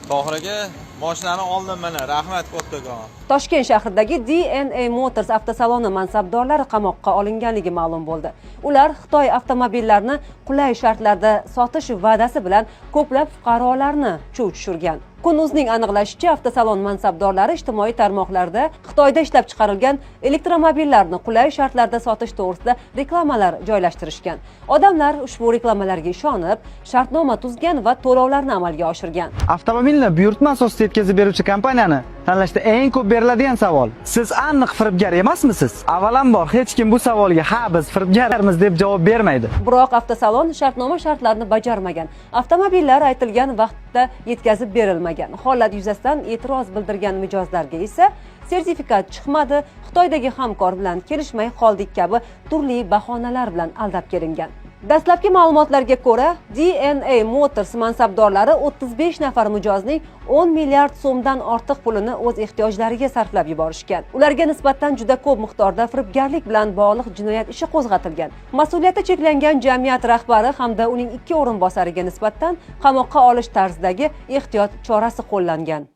Tohir aka, mashinani oldim mana, rahmat kattakon. Toshkent shahridagi DNA Motors avtosaloni mansabdorlari qamoqqa olinganligi ma'lum bo'ldi. Ular Xitoy avtomobillarini qulay shartlarda sotish va'dasi bilan ko'plab fuqarolarni chuv tushirgan. Kunuzning aniqlashicha, avtosalon mansabdorlari ijtimoiy tarmoqlarda Xitoyda ishlab chiqarilgan elektromobillarni qulay shartlarda sotish to'g'risida reklamalar joylashtirishgan. Odamlar ushbu reklamalarga ishonib, shartnoma tuzgan va to'lovlarni amalga oshirgan. Avtomobilni buyurtma asosida yetkazib beruvchi kompaniyani tanlashda eng ko'p beriladigan savol: siz aniq firibgar emasmisiz? Avvalambor, hech kim bu savolga "Ha, biz firibgarmiz" deb javob bermaydi. Biroq avtosalon shartnoma shartlarini bajarmagan. Avtomobillar aytilgan vaqtda yetkazib berilmagan. Holat yuzasidan e'tiroz bildirgan mijozlarga esa sertifikat chiqmadi, Xitoydagi hamkor bilan kelishmay qoldik kabi turli bahonalar bilan aldab kelingan. Dastlabki ma'lumotlarga ko'ra, DNA Motors mansabdorlari 35 nafar mijozning 10 milliard so'mdan ortiq pulini o'z ehtiyojlariga sarflab yuborishgan. Ularga nisbatan juda ko'p miqdorda firibgarlik bilan bog'liq jinoyat ishi qo'zg'atilgan. Mas'uliyati cheklangan jamiyat rahbari hamda uning 2 o'rinbosariga nisbatan qamoqqa olish tarzidagi ehtiyot chorasi qo'llangan.